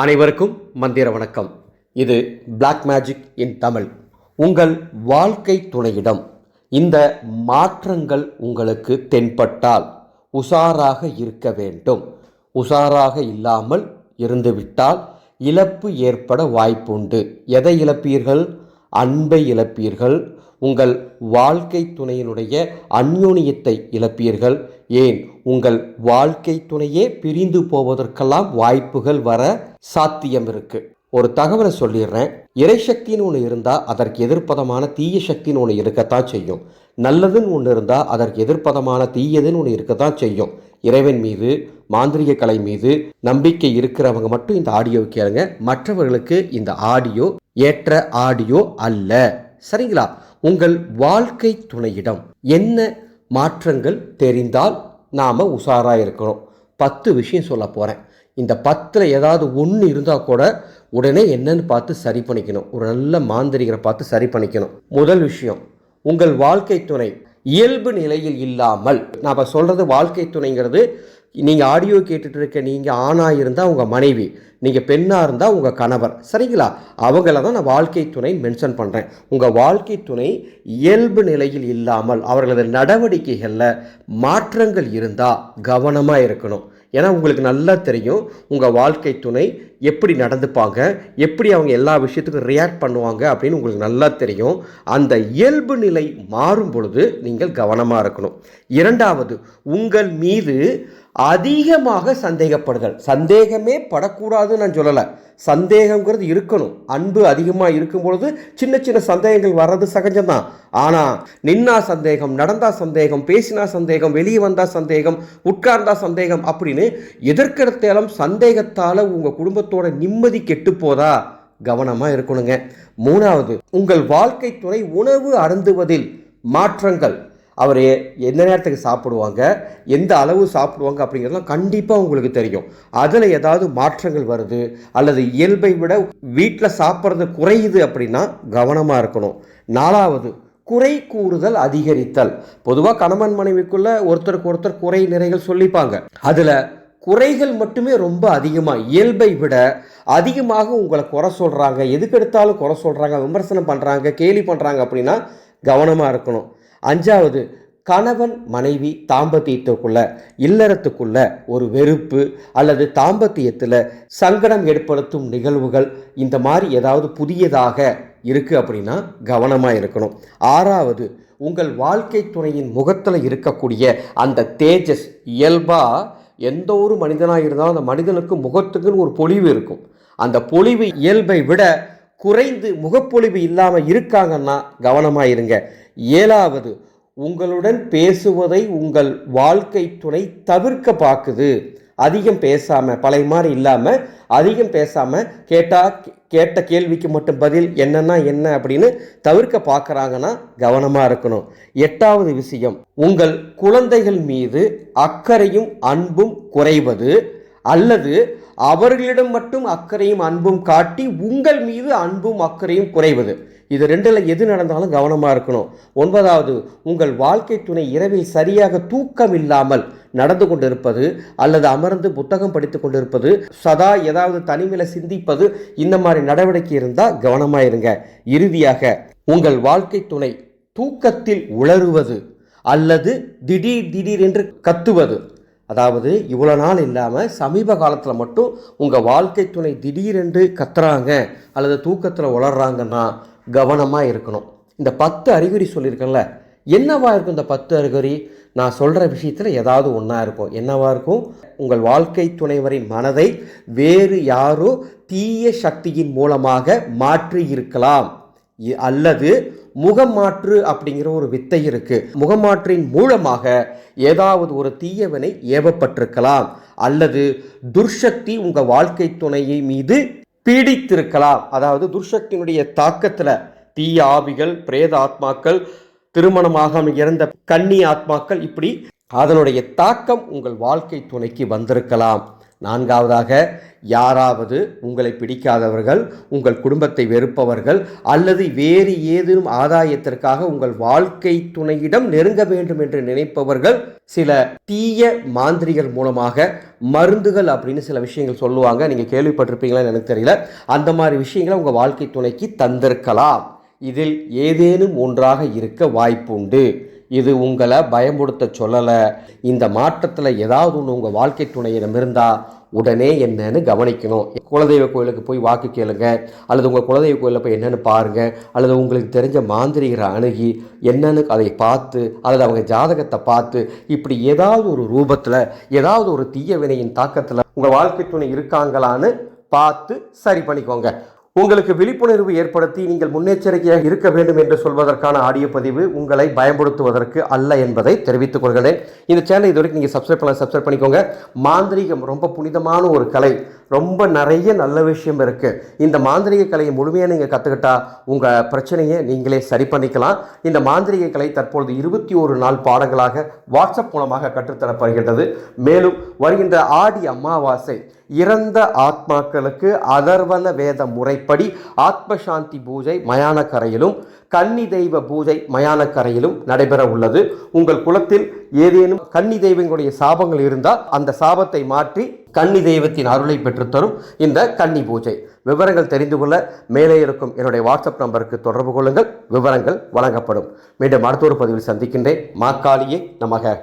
அனைவருக்கும் மந்திர வணக்கம். இது பிளாக் மேஜிக் இன் தமிழ். உங்கள் வாழ்க்கை துணையிடம் இந்த மாற்றங்கள் உங்களுக்கு தென்பட்டால் உஷாராக இருக்க வேண்டும். உஷாராக இல்லாமல் இருந்துவிட்டால் இழப்பு ஏற்பட வாய்ப்புண்டு. எதை இழப்பீர்கள்? அன்பை இழப்பீர்கள். உங்கள் வாழ்க்கை துணையினுடைய அந்யோன்யத்தை இழப்பீர்கள். ஏன், உங்கள் வாழ்க்கை துணையே பிரிந்து போவதற்கெல்லாம் வாய்ப்புகள் வர சாத்தியம் இருக்கு. ஒரு தகவலை சொல்லிடுறேன். இறைசக்தின்னு ஒன்று இருந்தால் அதற்கு எதிர்ப்பதமான தீய சக்தின்னு ஒன்று இருக்கத்தான் செய்யும். நல்லதுன்னு ஒன்று இருந்தால் அதற்கு எதிர்ப்பதமான தீயதுன்னு ஒன்று இருக்கத்தான் செய்யும். இறைவன் மீது, மாந்திரிக கலை மீது நம்பிக்கை இருக்கிறவங்க மட்டும் இந்த ஆடியோ கேளுங்க. மற்றவர்களுக்கு இந்த ஆடியோ ஏற்ற ஆடியோ அல்ல. சரிங்களா? உங்கள் வாழ்க்கை துணையிடம் என்ன மாற்றங்கள் தெரிந்தால் நாம் உஷாராக இருக்கணும். 10 விஷயம் சொல்ல போகிறேன். இந்த 10ல் ஏதாவது ஒன்று இருந்தால் கூட உடனே என்னன்னு பார்த்து சரி பண்ணிக்கணும். ஒரு நல்ல மாந்திரிகரை பார்த்து சரி பண்ணிக்கணும். முதல் விஷயம், உங்கள் வாழ்க்கை துணை இயல்பு நிலையில் இல்லாமல், நான் சொல்கிறது வாழ்க்கை துணைங்கிறது நீங்கள் ஆடியோ கேட்டுட்டு இருக்க நீங்கள் ஆணாக இருந்தால் உங்கள் மனைவி, நீங்கள் பெண்ணாக இருந்தால் உங்கள் கணவர். சரிங்களா? அவங்கள தான் நான் வாழ்க்கை துணை மென்ஷன் பண்ணுறேன். உங்கள் வாழ்க்கை துணை இயல்பு நிலையில் இல்லாமல் அவர்களது நடவடிக்கைகளில் மாற்றங்கள் இருந்தால் கவனமாக இருக்கணும். ஏன்னா உங்களுக்கு நல்லா தெரியும் உங்கள் வாழ்க்கை துணை எப்படி நடந்துப்பாங்க, எப்படி அவங்க எல்லா விஷயத்துக்கும் ரியாக்ட் பண்ணுவாங்க அப்படின்னு உங்களுக்கு நல்லா தெரியும். அந்த இயல்பு நிலை மாறும் பொழுது நீங்கள் கவனமாக இருக்கணும். இரண்டாவது, உங்கள் மீது அதிகமாக சந்தேகப்படுதல். சந்தேகமே படக்கூடாதுன்னு நான் சொல்லலை. சந்தேகங்கிறது இருக்கணும். அன்பு அதிகமாக இருக்கும் பொழுது சின்ன சின்ன சந்தேகங்கள் வர்றது சகஜம்தான். ஆனால் நின்னா சந்தேகம், நடந்தா சந்தேகம், பேசினா சந்தேகம், வெளியே வந்தா சந்தேகம், உட்கார்ந்தா சந்தேகம் அப்படின்னு எதற்கெடுத்தாலும் சந்தேகத்தால் உங்கள் குடும்பத்தோட நிம்மதி கெட்டு போதா? கவனமாக இருக்கணுங்க. மூணாவது, உங்கள் வாழ்க்கை துணை உணவு அருந்துவதில் மாற்றங்கள். அவர் எந்த நேரத்துக்கு சாப்பிடுவாங்க, எந்த அளவு சாப்பிடுவாங்க அப்படிங்கிறதுலாம் கண்டிப்பாக உங்களுக்கு தெரியும். அதில் ஏதாவது மாற்றங்கள் வருது அல்லது இயல்பை விட வீட்டில் சாப்பிட்றது குறையுது அப்படின்னா கவனமாக இருக்கணும். நாலாவது, குறை கூறுதல் அதிகரித்தல். பொதுவாக கணவன் மனைவிக்குள்ள ஒருத்தருக்கு ஒருத்தர் குறை நிறைகள் சொல்லிப்பாங்க. அதில் குறைகள் மட்டுமே ரொம்ப அதிகமாக, இயல்பை விட அதிகமாக உங்களை குறை சொல்கிறாங்க, எதுக்கு எடுத்தாலும் குறை சொல்கிறாங்க, விமர்சனம் பண்ணுறாங்க, கேலி பண்ணுறாங்க அப்படின்னா கவனமாக இருக்கணும். அஞ்சாவது, கணவன் மனைவி தாம்பத்தியத்துக்குள்ள, இல்லறத்துக்குள்ள ஒரு வெறுப்பு அல்லது தாம்பத்தியத்தில் சங்கடம் ஏற்படுத்தும் நிகழ்வுகள் இந்த மாதிரி ஏதாவது புதியதாக இருக்குது அப்படின்னா கவனமாக இருக்கணும். ஆறாவது, உங்கள் வாழ்க்கை துணையின் முகத்தில் இருக்கக்கூடிய அந்த தேஜஸ். இயல்பாக எந்த ஒரு மனிதனாக இருந்தாலும் அந்த மனிதனுக்கு முகத்துக்குன்னு ஒரு பொலிவு இருக்கும். அந்த பொலிவு இயல்பை விட குறைந்து முகப்பொலிவு இல்லாமல் இருக்காங்கன்னா கவனமாக இருங்க. ஏழாவது, உங்களுடன் பேசுவதை உங்கள் வாழ்க்கை துணை தவிர்க்க பார்க்குது. அதிகம் பேசாமல், பழைய மாதிரி இல்லாமல் அதிகம் பேசாமல், கேட்ட கேள்விக்கு மட்டும் பதில் என்னன்னா என்ன அப்படின்னு தவிர்க்க பார்க்குறாங்கன்னா கவனமாக இருக்கணும். எட்டாவது விஷயம், உங்கள் குழந்தைகள் மீது அக்கறையும் அன்பும் குறைவது அல்லது அவர்களிடம் மட்டும் அக்கறையும் அன்பும் காட்டி உங்கள் மீது அன்பும் அக்கறையும் குறைவது. இது ரெண்டில் எது நடந்தாலும் கவனமாக இருக்கணும். ஒன்பதாவது, உங்கள் வாழ்க்கை துணை இரவில் சரியாக தூக்கம் இல்லாமல் நடந்து கொண்டிருப்பது அல்லது அமர்ந்து புத்தகம் படித்து கொண்டிருப்பது, சதா ஏதாவது தனிமையில் சிந்திப்பது, இந்த மாதிரி நடவடிக்கை இருந்தால் கவனமாக இருங்க. இறுதியாக, உங்கள் வாழ்க்கை துணை தூக்கத்தில் உளறுவது அல்லது திடீர் என்று கத்துவது. அதாவது இவ்வளோ நாள் இல்லாமல் சமீப காலத்தில் மட்டும் உங்கள் வாழ்க்கை துணை திடீரென்று கத்துறாங்க அல்லது தூக்கத்தில் உளர்றாங்கன்னா கவனமாக இருக்கணும். இந்த 10 அறிகுறி சொல்லியிருக்கேன்ல, என்னவா இருக்கும் இந்த 10 அறிகுறி? நான் சொல்கிற விஷயத்தில் ஏதாவது ஒன்றா இருக்கும். என்னவா இருக்கும்? உங்கள் வாழ்க்கை துணைவரின் மனதை வேறு யாரோ தீய சக்தியின் மூலமாக மாற்றி இருக்கலாம், அல்லது முகமாற்று அப்படிங்கிற ஒரு வித்தை இருக்கு. முகமாற்றின் மூலமாக ஏதாவது ஒரு தீயவனை ஏவப்பட்டிருக்கலாம், அல்லது துர்சக்தி உங்கள் வாழ்க்கை துணையை மீது பீடித்திருக்கலாம். அதாவது துர்சக்தியினுடைய தாக்கத்தில் தீய ஆவிகள், பிரேத ஆத்மாக்கள், திருமணமாக இறந்த கன்னி ஆத்மாக்கள், இப்படி அதனுடைய தாக்கம் உங்கள் வாழ்க்கை துணைக்கு வந்திருக்கலாம். 4வதாக, யாராவது உங்களை பிடிக்காதவர்கள், உங்கள் குடும்பத்தை வெறுப்பவர்கள் அல்லது வேறு ஏதேனும் ஆதாயத்திற்காக உங்கள் வாழ்க்கை துணையிடம் நெருங்க வேண்டும் என்று நினைப்பவர்கள் சில தீய மாந்திரிகள் மூலமாக மருந்துகள் அப்படின்னு சில விஷயங்கள் சொல்லுவாங்க. நீங்கள் கேள்விப்பட்டிருப்பீங்களான்னு எனக்கு தெரியல. அந்த மாதிரி விஷயங்களை உங்கள் வாழ்க்கை துணைக்கு தந்திருக்கலாம். இதில் ஏதேனும் ஒன்றாக இருக்க வாய்ப்புண்டு. இது உங்களை பயமுடுத்த சொல்லலை. இந்த மாற்றத்தில் ஏதாவது ஒன்று உங்கள் வாழ்க்கை துணையிடம் இருந்தால் உடனே என்னன்னு கவனிக்கணும். குலதெய்வ கோயிலுக்கு போய் வாக்கு கேளுங்க, அல்லது உங்கள் குலதெய்வ கோயிலில் போய் என்னென்னு பாருங்கள், அல்லது உங்களுக்கு தெரிஞ்ச மாந்திரிகரை அணுகி என்னன்னு அதை பார்த்து, அல்லது அவங்க ஜாதகத்தை பார்த்து, இப்படி ஏதாவது ஒரு ரூபத்தில் ஏதாவது ஒரு தீய வினையின் தாக்கத்தில் உங்கள் வாழ்க்கை துணை இருக்காங்களான்னு பார்த்து சரி பண்ணிக்கோங்க. உங்களுக்கு விழிப்புணர்வு ஏற்படுத்தி நீங்கள் முன்னெச்சரிக்கையாக இருக்க வேண்டும் என்று சொல்வதற்கான ஆடியோ பதிவு உங்களை பயன்படுத்துவதற்கு அல்ல என்பதை தெரிவித்துக் கொள்கிறேன். இந்த சேனலை இது வரைக்கும் நீங்கள் சப்ஸ்கிரைப் பண்ணிக்கோங்க. மாந்திரீகம் ரொம்ப புனிதமான ஒரு கலை. ரொம்ப நிறைய நல்ல விஷயம் இருக்குது. இந்த மாந்திரிக கலையை முழுமையாக நீங்கள் கற்றுக்கிட்டா உங்கள் பிரச்சனையை நீங்களே சரி பண்ணிக்கலாம். இந்த மாந்திரிக கலை தற்பொழுது 21 நாள் பாடங்களாக வாட்ஸ்அப் மூலமாக கற்றுத்தரப்படுகின்றது. மேலும் வருகின்ற ஆடி அமாவாசை இறந்த ஆத்மாக்களுக்கு அதர்வன வேத முறைப்படி ஆத்ம சாந்தி பூஜை மயானக்கரையிலும், கன்னி தெய்வ பூஜை மயானக்கரையிலும் நடைபெற உள்ளது. உங்கள் குலத்தில் ஏதேனும் கன்னி தெய்வங்களுடைய சாபங்கள் இருந்தால் அந்த சாபத்தை மாற்றி கன்னி தெய்வத்தின் அருளை பெற்றுத்தரும் இந்த கன்னி பூஜை. விவரங்கள் தெரிந்து கொள்ள மேலே இருக்கும் என்னுடைய வாட்ஸ்அப் நம்பருக்கு தொடர்பு கொள்ளுங்கள். விவரங்கள் வழங்கப்படும். மீண்டும் அடுத்த ஒரு பதிவில் சந்திக்கின்றேன். மாக்காளியே நமக.